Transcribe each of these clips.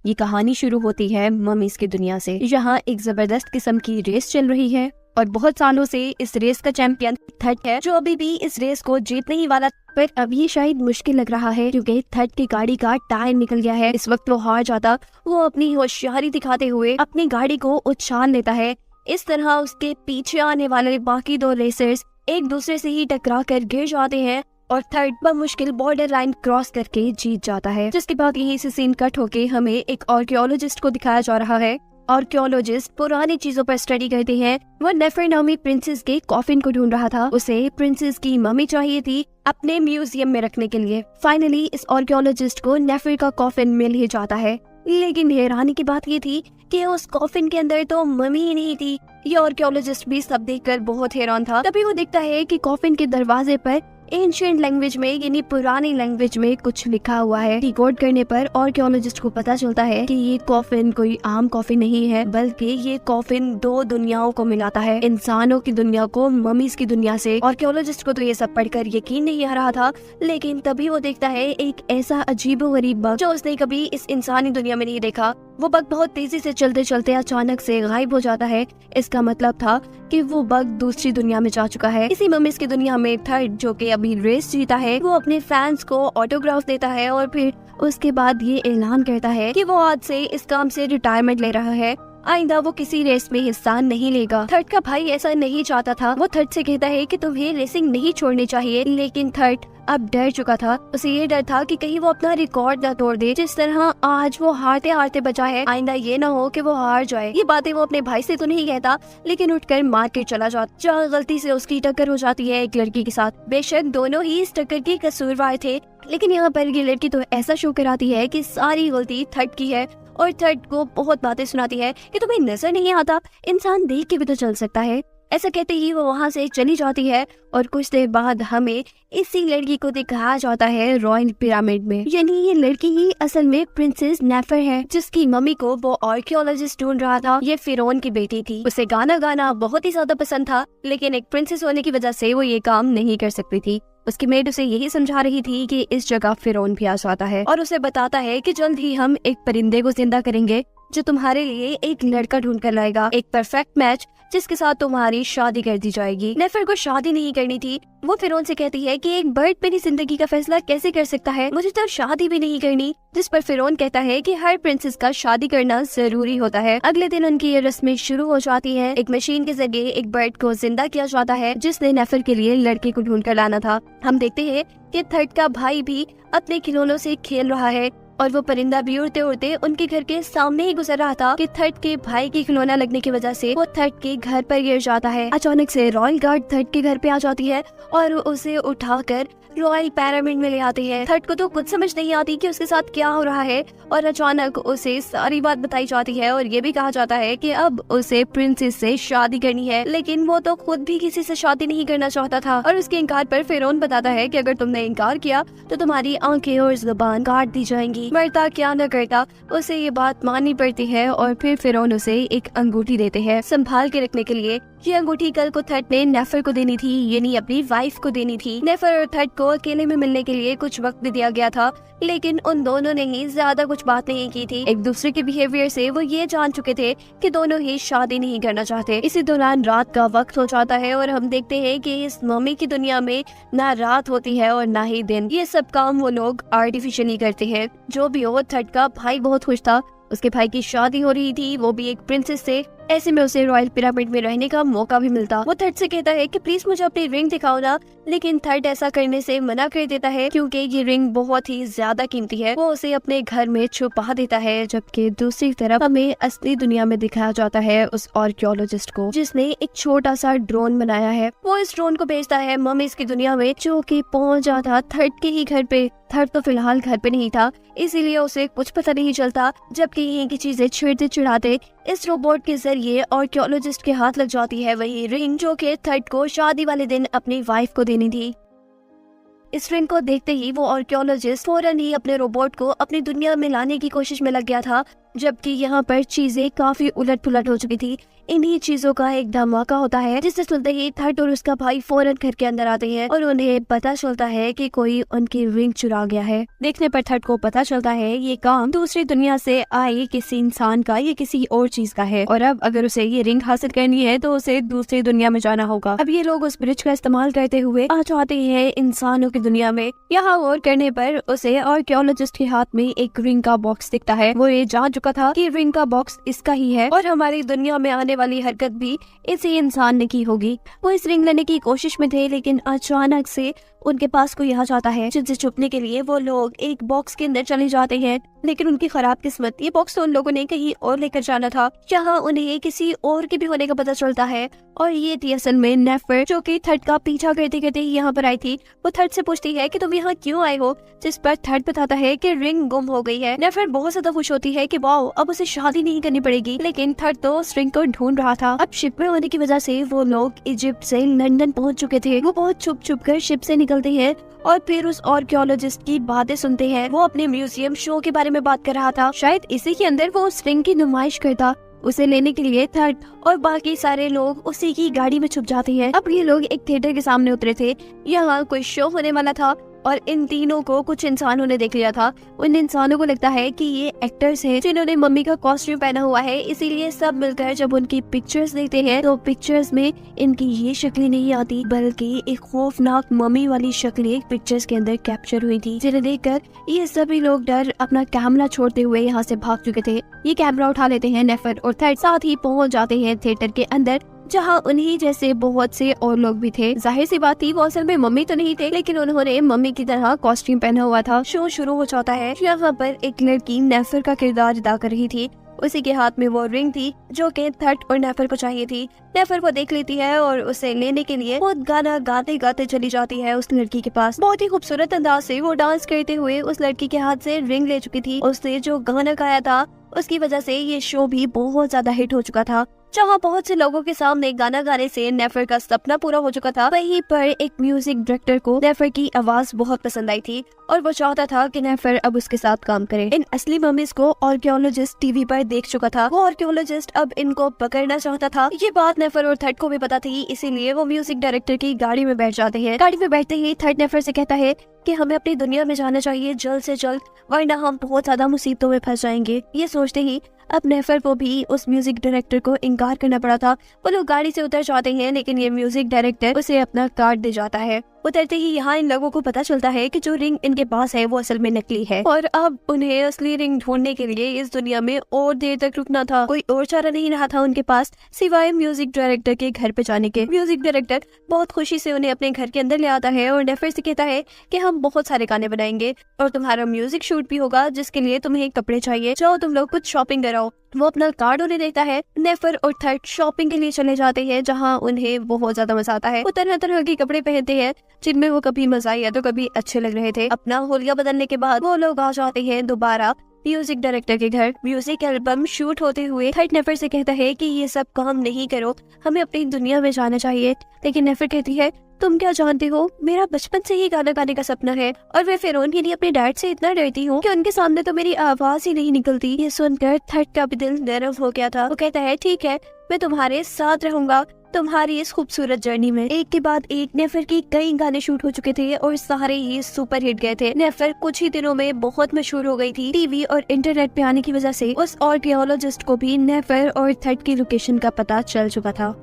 ये कहानी शुरू होती है ममीज की दुनिया से। यहाँ एक जबरदस्त किस्म की रेस चल रही है और बहुत सालों से इस रेस का चैंपियन थट है, जो अभी भी इस रेस को जीतने ही वाला। पर अब ये शायद मुश्किल लग रहा है क्योंकि थट की गाड़ी का टायर निकल गया है। इस वक्त वो हार जाता, वो अपनी होशियारी दिखाते हुए अपनी गाड़ी को उछाल लेता है। इस तरह उसके पीछे आने वाले बाकी दो रेसर्स एक दूसरे से ही टकरा कर गिर जाते हैं और थर्ड बमुश्किल बॉर्डर लाइन क्रॉस करके जीत जाता है। जिसके बाद यहीं से सीन कट होके हमें एक आर्कियोलॉजिस्ट को दिखाया जा रहा है। आर्कियोलॉजिस्ट पुरानी चीजों पर स्टडी करते हैं। वो नेफर नामी प्रिंसेस के कॉफिन को ढूंढ रहा था। उसे प्रिंसेस की मम्मी चाहिए थी अपने म्यूजियम में रखने के लिए। फाइनली इस आर्कियोलॉजिस्ट को नेफर का कॉफिन मिल ही जाता है, लेकिन हैरानी की बात ये थी कि उस कॉफिन के अंदर तो मम्मी ही नहीं थी। ये आर्कियोलॉजिस्ट भी सब देखकर बहुत हैरान था। तभी वो देखता है कि कॉफिन के दरवाजे पर एंशिएंट लैंग्वेज में यानी पुरानी लैंग्वेज में कुछ लिखा हुआ है। डिकोड करने पर आर्कियोलॉजिस्ट को पता चलता है कि ये कॉफिन कोई आम कॉफिन नहीं है, बल्कि ये कॉफिन दो दुनियाओं को मिलाता है, इंसानों की दुनिया को ममीज की दुनिया से। आर्कियोलॉजिस्ट को तो ये सब पढ़कर यकीन नहीं आ रहा था, लेकिन तभी वो देखता है एक ऐसा अजीबोगरीब बग जो उसने कभी इस इंसानी दुनिया में नहीं देखा। वो बग बहुत तेजी से चलते चलते अचानक से गायब हो जाता है। इसका मतलब था कि वो बग दूसरी दुनिया में जा चुका है। इसी ममीज की दुनिया में थर्ड, जो कि अभी रेस जीता है, वो अपने फैंस को ऑटोग्राफ देता है और फिर उसके बाद ये ऐलान करता है कि वो आज से इस काम से रिटायरमेंट ले रहा है। आइंदा वो किसी रेस में हिस्सा नहीं लेगा। थर्ड का भाई ऐसा नहीं चाहता था। वो थर्ड से कहता है कि तुम्हें रेसिंग नहीं छोड़नी चाहिए, लेकिन थर्ड अब डर चुका था। उसे ये डर था कि कहीं वो अपना रिकॉर्ड न तोड़ दे। जिस तरह आज वो हारते हारते बचा है, आइंदा ये ना हो कि वो हार जाए। ये बातें वो अपने भाई से तो नहीं कहता, लेकिन उठकर मार्केट चला जाता, जहाँ गलती से उसकी टक्कर हो जाती है एक लड़की के साथ। बेशक दोनों ही इस टक्कर के कसूरवार थे, लेकिन यहाँ पर ये लड़की तो ऐसा शो कराती है कि सारी गलती थर्ड की है और थर्ड को बहुत बातें सुनाती है कि तुम्हें नजर नहीं आता, इंसान देख के भी तो चल सकता है। ऐसा कहते ही वो वहाँ से चली जाती है और कुछ देर बाद हमें इसी लड़की को दिखाया जाता है रॉयल पिरामिड में। यानी ये लड़की ही असल में प्रिंसेस नेफर है, जिसकी मम्मी को वो आर्कियोलॉजिस्ट ढूंढ रहा था। ये फिरौन की बेटी थी। उसे गाना गाना बहुत ही ज्यादा पसंद था, लेकिन एक प्रिंसेस होने की वजह से वो ये काम नहीं कर सकती थी। उसकी मेड उसे यही समझा रही थी कि इस जगह फिरौन भी आ जाता है और उसे बताता है कि जल्द ही हम एक परिंदे को जिंदा करेंगे जो तुम्हारे लिए एक लड़का ढूंढ कर लाएगा, एक परफेक्ट मैच जिसके साथ तुम्हारी शादी कर दी जाएगी। नेफर को शादी नहीं करनी थी। वो फिरौन से कहती है कि एक बर्ड मेरी जिंदगी का फैसला कैसे कर सकता है, मुझे तो शादी भी नहीं करनी। जिस पर फिरौन कहता है कि हर प्रिंसेस का शादी करना जरूरी होता है। अगले दिन उनकी ये रस्में शुरू हो जाती है। एक मशीन के जरिए एक बर्ड को जिंदा किया जाता है जिसने नेफर के लिए लड़के को ढूंढ कर लाना था। हम देखते हैं कि थर्ड का भाई भी अपने खिलौनों से खेल रहा है और वो परिंदा भी उड़ते उड़ते उनके घर के सामने ही गुजर रहा था कि थर्ड के भाई की खिलौना लगने की वजह से वो थर्ड के घर पर गिर जाता है। अचानक से रॉयल गार्ड थर्ड के घर पे आ जाती है और उसे उठाकर रॉयल पिरामिड में ले आते हैं। थर्ड को तो कुछ समझ नहीं आती कि उसके साथ क्या हो रहा है और अचानक उसे सारी बात बताई जाती है और ये भी कहा जाता है कि अब उसे प्रिंसेस से शादी करनी है। लेकिन वो तो खुद भी किसी से शादी नहीं करना चाहता था और उसके इनकार पर फिरौन बताता है कि अगर तुमने इनकार किया तो तुम्हारी आंखें और जुबान काट दी जाएंगी। मरता क्या न करता, उसे ये बात माननी पड़ती है और फिर फिरौन उसे एक अंगूठी देते हैं संभाल के रखने के लिए। ये अंगूठी कल को थर्ड ने नेफर को देनी थी, यानी अपनी वाइफ को देनी थी। नेफर और थर्ड को अकेले में मिलने के लिए कुछ वक्त भी दिया गया था, लेकिन उन दोनों ने ही ज्यादा कुछ बात नहीं की थी। एक दूसरे के बिहेवियर से वो ये जान चुके थे कि दोनों ही शादी नहीं करना चाहते। इसी दौरान रात का वक्त हो जाता है और हम देखते हैं कि इस मम्मी की दुनिया में ना रात होती है और ना ही दिन। ये सब काम वो लोग आर्टिफिशियली करते हैं। जो भी हो, थर्ड का भाई बहुत खुश था। उसके भाई की शादी हो रही थी, वो भी एक प्रिंसेस से। ऐसे में उसे रॉयल पिरामिड में रहने का मौका भी मिलता। वो थर्ड से कहता है कि प्लीज मुझे अपनी रिंग दिखाओ ना, लेकिन थर्ड ऐसा करने से मना कर देता है क्योंकि ये रिंग बहुत ही ज्यादा कीमती है। वो उसे अपने घर में छुपा देता है। जबकि दूसरी तरफ हमें असली दुनिया में दिखाया जाता है उस आर्कियोलॉजिस्ट को जिसने एक छोटा सा ड्रोन बनाया है। वो इस ड्रोन को भेजता है ममीज की दुनिया में, जो कि पहुंच जाता थर्ड के ही घर पे। थर्ड तो फिलहाल घर पे नहीं था, इसीलिए उसे कुछ पता नहीं चलता। जबकि यहीं की चीजें छिड़ते चिढ़ाते इस रोबोट के जरिए आर्कियोलॉजिस्ट के हाथ लग जाती है वही रिंग जो कि थर्ड को शादी वाले दिन अपनी वाइफ को देनी थी। इस रिंग को देखते ही वो आर्कियोलॉजिस्ट फौरन ही अपने रोबोट को अपनी दुनिया में लाने की कोशिश में लग गया था। जबकि यहाँ पर चीजें काफी उलट पुलट हो चुकी थी। इन्हीं चीजों का एक धमाका होता है, जिसे सुनते ही थर्ड और उसका भाई फौरन घर के अंदर आते हैं और उन्हें पता चलता है कि कोई उनकी रिंग चुरा गया है। देखने पर थर्ड को पता चलता है ये काम दूसरी दुनिया से आए किसी इंसान का या किसी और चीज का है, और अब अगर उसे ये रिंग हासिल करनी है तो उसे दूसरी दुनिया में जाना होगा। अब ये लोग उस ब्रिज का इस्तेमाल करते हुए आ जाते हैं इंसानों की दुनिया में। यहाँ और करने पर उसे आर्कियोलॉजिस्ट के हाथ में एक रिंग का बॉक्स दिखता है। वो ये जान चुका था कि रिंग का बॉक्स इसका ही है और हमारी दुनिया में आने वाली हरकत भी इसी इंसान ने की होगी। वो इस रिंग लेने की कोशिश में थे, लेकिन अचानक से उनके पास कोई आ जाता है, जिनसे छुपने के लिए वो लोग एक बॉक्स के अंदर चले जाते हैं। लेकिन उनकी खराब किस्मत, ये बॉक्स तो उन लोगों ने कहीं और लेकर जाना था। यहाँ उन्हें किसी और के भी होने का पता चलता है, और ये थी असल में नेफर, जो कि थर्ड का पीछा करते करते ही यहाँ पर आई थी। वो थर्ड से पूछती है कि तुम यहाँ क्यों आए हो, जिस पर थर्ड बताता है कि रिंग गुम हो गई है। नेफर बहुत ज्यादा खुश होती है कि वाओ, अब उसे शादी नहीं करनी पड़ेगी। लेकिन थर्ड तो उस रिंग को ढूंढ रहा था। अब शिप में होने की वजह से वो लोग इजिप्ट से लंदन पहुंच चुके थे। वो बहुत छुप छुप कर शिप से निकलते हैं और फिर उस आर्कियोलॉजिस्ट की बातें सुनते हैं। वो अपने म्यूजियम शो के बारे में बात कर रहा था, शायद इसी के अंदर वो उस रिंग की नुमाइश करता। उसे लेने के लिए थर्ड और बाकी सारे लोग उसी की गाड़ी में छुप जाते हैं। अब ये लोग एक थिएटर के सामने उतरे थे। यहाँ कोई शो होने वाला था और इन तीनों को कुछ इंसानों ने देख लिया था। उन इंसानों को लगता है कि ये एक्टर्स हैं जिन्होंने मम्मी का कॉस्ट्यूम पहना हुआ है, इसीलिए सब मिलकर जब उनकी पिक्चर्स देखते हैं तो पिक्चर्स में इनकी ये शक्लें नहीं आती, बल्कि एक खौफनाक मम्मी वाली शक्लें पिक्चर्स के अंदर कैप्चर हुई थी, जिन्हें देखकर ये सभी लोग डर अपना कैमरा छोड़ते हुए यहाँ से भाग चुके थे। ये कैमरा उठा लेते हैं नेफर और थर्ड, साथ ही पहुँच जाते हैं थिएटर के अंदर, जहाँ उन्हीं जैसे बहुत से और लोग भी थे। जाहिर सी बात थी, वो असल में मम्मी तो नहीं थे, लेकिन उन्होंने मम्मी की तरह कॉस्ट्यूम पहना हुआ था। शो शुरू हो जाता है। यहाँ पर एक लड़की नेफर का किरदार अदा कर रही थी। उसी के हाथ में वो रिंग थी जो कि थर्ड और नेफर को चाहिए थी। नेफर वो देख लेती है और उसे लेने के लिए बहुत गाना गाते गाते चली जाती है उस लड़की के पास। बहुत ही खूबसूरत अंदाज से वो डांस करते हुए उस लड़की के हाथ से रिंग ले चुकी थी। उसने जो गाना गाया था उसकी वजह से ये शो भी बहुत ज्यादा हिट हो चुका था। जहाँ बहुत से लोगों के सामने गाना गाने से नेफर का सपना पूरा हो चुका था, वहीं पर एक म्यूजिक डायरेक्टर को नेफर की आवाज बहुत पसंद आई थी और वो चाहता था कि नेफर अब उसके साथ काम करे। इन असली मम्मीज को आर्कियोलॉजिस्ट टीवी पर देख चुका था। वो आर्कियोलॉजिस्ट अब इनको पकड़ना चाहता था। ये बात नेफर और थर्ड को भी पता थी, इसीलिए वो म्यूजिक डायरेक्टर की गाड़ी में बैठ जाते हैं। गाड़ी में बैठते ही थर्ड नेफर से कहता है कि हमें अपनी दुनिया में जाना चाहिए जल्द से जल्द, वरना हम बहुत ज्यादा मुसीबतों में फंस जाएंगे। ये सोचते ही अब नेफर को भी उस म्यूजिक डायरेक्टर को इनकार करना पड़ा था। वो लोग गाड़ी से उतर जाते हैं, लेकिन ये म्यूजिक डायरेक्टर उसे अपना कार्ड दे जाता है। उतरते ही यहाँ इन लोगों को पता चलता है कि जो रिंग इनके पास है वो असल में नकली है, और अब उन्हें असली रिंग ढूंढने के लिए इस दुनिया में और देर तक रुकना था। कोई और चारा नहीं रहा था उनके पास सिवाय म्यूजिक डायरेक्टर के घर पे जाने के। म्यूजिक डायरेक्टर बहुत खुशी से उन्हें अपने घर के अंदर ले आता है और नेफर से कहता है कि हम बहुत सारे गाने बनाएंगे और तुम्हारा म्यूजिक शूट भी होगा, जिसके लिए तुम्हें कपड़े चाहिए। जाओ तुम लोग कुछ शॉपिंग कराओ। वो अपना कार्ड उन्हें देता है। नेफर और थर्ड शॉपिंग के लिए चले जाते हैं, जहाँ उन्हें बहुत ज्यादा मजा आता है। वो तरह तरह के कपड़े पहनते हैं जिनमें वो कभी मजा या तो कभी अच्छे लग रहे थे। अपना होलिया बदलने के बाद वो लोग आ जाते हैं दोबारा म्यूजिक डायरेक्टर के घर। म्यूजिक एल्बम शूट होते हुए थर्ड नेफर से कहता है कि ये सब काम नहीं करो, हमें अपनी दुनिया में जाना चाहिए। लेकिन नेफर कहती है तुम क्या जानते हो, मेरा बचपन से ही गाना गाने का सपना है और मैं फिरौन के लिए अपने डैड से इतना डरती हूँ कि उनके सामने तो मेरी आवाज ही नहीं निकलती। ये सुनकर थर्ड का भी दिल नरम हो गया था। वो कहता है ठीक है, मैं तुम्हारे साथ रहूंगा तुम्हारी इस खूबसूरत जर्नी में। एक के बाद एक नेफर की कई गाने शूट हो चुके थे और सारे ही सुपर हिट गए थे। नेफर कुछ ही दिनों में बहुत मशहूर हो गई थी। टीवी और इंटरनेट पे आने की वजह से उस आर्कियोलॉजिस्ट को भी नेफर और थर्ड की लोकेशन का पता चल चुका था।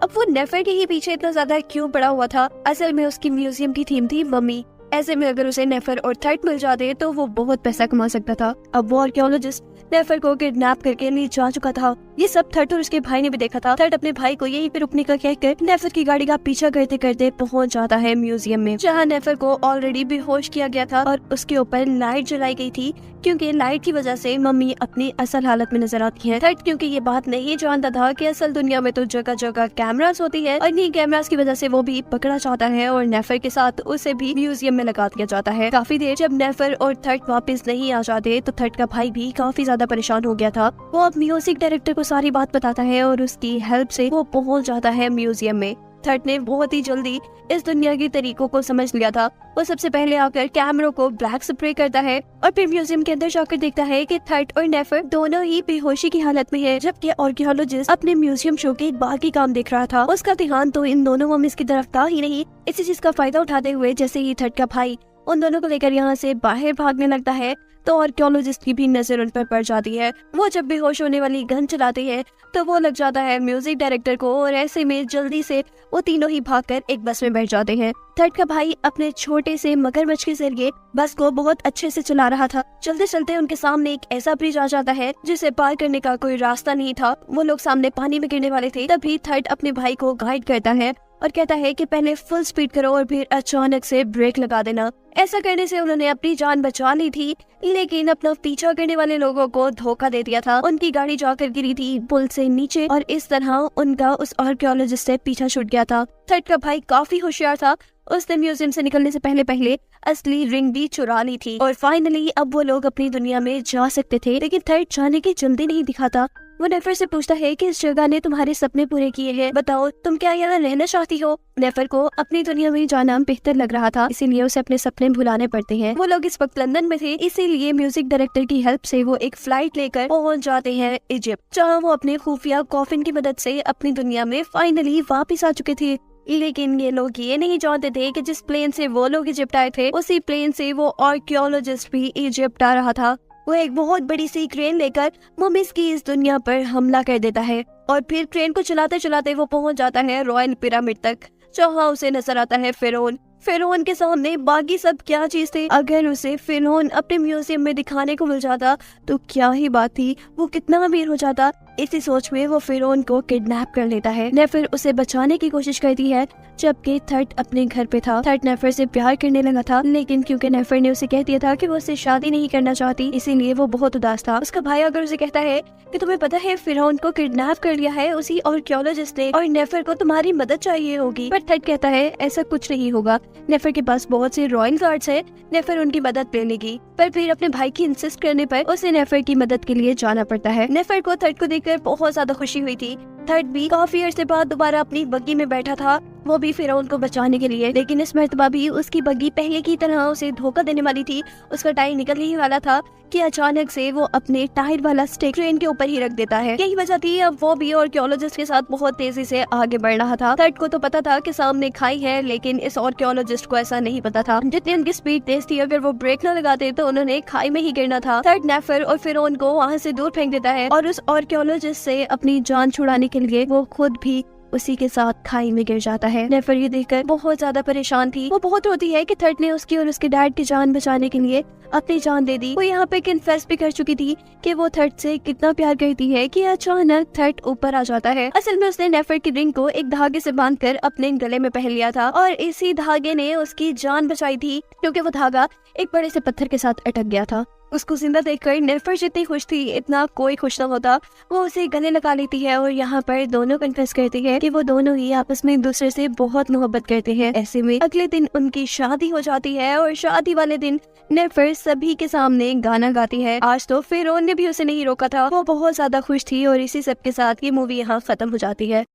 अब वो नेफर के ही पीछे इतना ज्यादा क्यों पड़ा हुआ था? असल में उसकी म्यूजियम की थीम थी मम्मी। ऐसे में अगर उसे नेफर और थर्ड मिल जाते तो वो बहुत पैसा कमा सकता था। अब वो आर्कियोलॉजिस्ट नेफर को किडनैप करके ले जा चुका था। ये सब थर्ड और उसके भाई ने भी देखा था। थर्ड अपने भाई को यहीं पे रुकने का कहकर नेफर की गाड़ी का पीछा करते करते पहुंच जाता है म्यूजियम में, जहां नेफर को ऑलरेडी बेहोश किया गया था और उसके ऊपर लाइट जलाई गई थी, क्योंकि लाइट की वजह से मम्मी अपनी असल हालत में नजर आती है। थर्ड क्योंकि ये बात नहीं जानता था कि असल दुनिया में तो जगह जगह कैमरास होती है और इन्हीं कैमरास की वजह से वो भी पकड़ा जाता है और नेफर के साथ उसे भी म्यूजियम में लगा दिया जाता है। काफी देर जब नेफर और थर्ड वापस नहीं आ जाते तो थर्ड का भाई भी काफी ज्यादा परेशान हो गया था। वो अब म्यूजिक डायरेक्टर को सारी बात बताता है और उसकी हेल्प से वो पहुंच जाता है म्यूजियम में। थर्ड ने बहुत ही जल्दी इस दुनिया के तरीकों को समझ लिया था। वो सबसे पहले आकर कैमरों को ब्लैक स्प्रे करता है और फिर म्यूजियम के अंदर जाकर देखता है कि थर्ड और नेफर दोनों ही बेहोशी की हालत में है, जबकि आर्कियोलॉजिस्ट अपने म्यूजियम शो के बाकी काम देख रहा था। उसका ध्यान तो इन दोनों मम्मीज की तरफ था ही नहीं। इसी चीज का फायदा उठाते हुए जैसे ही थर्ड का भाई उन दोनों को लेकर यहाँ से बाहर भागने लगता है तो आर्कियोलॉजिस्ट की भी नजर उन पर पड़ जाती है। वो जब बेहोश होने वाली गन चलाते हैं तो वो लग जाता है म्यूजिक डायरेक्टर को और ऐसे में जल्दी से वो तीनों ही भागकर एक बस में बैठ जाते हैं। थर्ड का भाई अपने छोटे से मगरमच्छ के जरिए बस को बहुत अच्छे से चला रहा था। चलते चलते उनके सामने एक ऐसा ब्रिज आ जाता है जिसे पार करने का कोई रास्ता नहीं था। वो लोग सामने पानी में गिरने वाले थे। तभी थर्ड अपने भाई को गाइड करता है और कहता है कि पहले फुल स्पीड करो और फिर अचानक से ब्रेक लगा देना। ऐसा करने से उन्होंने अपनी जान बचा ली थी, लेकिन अपना पीछा करने वाले लोगों को धोखा दे दिया था। उनकी गाड़ी जाकर गिरी थी पुल से नीचे और इस तरह उनका उस आर्कियोलॉजिस्ट से पीछा छूट गया था। थर्ड का भाई काफी होशियार था। उसने म्यूजियम से निकलने से पहले असली रिंग भी चुरा ली थी और फाइनली अब वो लोग अपनी दुनिया में जा सकते थे। लेकिन थर्ड जाने की जल्दी नहीं दिखाता। वो नेफर से पूछता है कि इस जगह ने तुम्हारे सपने पूरे किए हैं, बताओ तुम क्या यहाँ रहना चाहती हो। नेफर को अपनी दुनिया में जाना बेहतर लग रहा था, इसीलिए उसे अपने सपने भुलाने पड़ते हैं। वो लोग इस वक्त लंदन में थे, इसीलिए म्यूजिक डायरेक्टर की हेल्प से वो एक फ्लाइट लेकर पहुंच जाते हैं इजिप्ट, जहाँ वो अपने खुफिया कॉफिन की मदद से अपनी दुनिया में फाइनली वापिस आ चुके थे। लेकिन ये लोग ये नहीं जानते थे कि जिस प्लेन से वो लोग इजिप्ट आए थे उसी प्लेन से वो आर्कियोलॉजिस्ट भी इजिप्ट आ रहा था। वो एक बहुत बड़ी सी क्रेन लेकर मम्मीज की इस दुनिया पर हमला कर देता है और फिर क्रेन को चलाते चलाते वो पहुंच जाता है रॉयल पिरामिड तक, जहाँ उसे नजर आता है फिरौन। फिरौन के सामने बाकी सब क्या चीज थे। अगर उसे फिरौन अपने म्यूजियम में दिखाने को मिल जाता तो क्या ही बात थी, वो कितना अमीर हो जाता। इसी सोच में वो फिरौन को किडनैप कर लेता है। नेफर उसे बचाने की कोशिश करती है, जबकि थर्ड अपने घर पे था। थर्ड नेफर से प्यार करने लगा था, लेकिन क्योंकि नेफर ने उसे कह दिया था कि वो उससे शादी नहीं करना चाहती, इसीलिए वो बहुत उदास था। उसका भाई अगर उसे कहता है कि तुम्हें पता है फिरौन को किडनैप कर लिया है उसी आर्कियोलॉजिस्ट ने और नेफर को तुम्हारी मदद चाहिए होगी, पर थर्ड कहता है ऐसा कुछ नहीं होगा। नेफर के पास बहुत से रॉयल गार्ड्स है, नेफर उनकी मदद ले लेगी। पर फिर अपने भाई की इंसिस्ट करने पर उसे नेफर की मदद के लिए जाना पड़ता है। नेफर को थर्ड को देखकर बहुत ज्यादा खुशी हुई थी। थर्ड भी काफी अर्से बाद दोबारा अपनी बग्गी में बैठा था, वो भी फिरौन को बचाने के लिए। लेकिन इस मर्तबा भी उसकी बग्गी पहले की तरह उसे धोखा देने वाली थी। उसका टायर निकल ही वाला था कि अचानक से वो अपने टायर वाला स्टिक ट्रेन के ऊपर ही रख देता है। यही वजह थी अब वो भी आर्कियोलॉजिस्ट के साथ बहुत तेजी से आगे बढ़ रहा था। थर्ड को तो पता था कि सामने खाई है, लेकिन इस आर्कियोलॉजिस्ट को ऐसा नहीं पता था। जितनी उनकी स्पीड तेज थी, अगर वो ब्रेक न लगाते तो उन्होंने खाई में ही गिरना था। थर्ड नेफर और फिरौन को वहाँ से दूर फेंक देता है और उस आर्कियोलॉजिस्ट से अपनी जान छुड़ाने के लिए वो खुद भी उसी के साथ खाई में गिर जाता है। नेफर ये देखकर बहुत ज्यादा परेशान थी। वो बहुत रोती है कि थर्ड ने उसकी और उसके डैड की जान बचाने के लिए अपनी जान दे दी। वो यहाँ पे कन्फेस भी कर चुकी थी कि वो थर्ड से कितना प्यार करती है कि अचानक थर्ड ऊपर आ जाता है। असल में उसने नेफर की रिंग को एक धागे से बांधकर अपने गले में पहन लिया था और इसी धागे ने उसकी जान बचाई थी, क्योंकि वो धागा एक बड़े से पत्थर के साथ अटक गया था। उसको जिंदा देखकर नेफर जितनी खुश थी इतना कोई खुश न होता। वो उसे गले लगा लेती है और यहाँ पर दोनों कन्फेस करती है कि वो दोनों ही आपस में एक दूसरे से बहुत मोहब्बत करते हैं। ऐसे में अगले दिन उनकी शादी हो जाती है और शादी वाले दिन नेफर सभी के सामने गाना गाती है। आज तो फिरौन ने भी उसे नहीं रोका था। वो बहुत ज्यादा खुश थी और इसी सब के साथ ये मूवी यहाँ खत्म हो जाती है।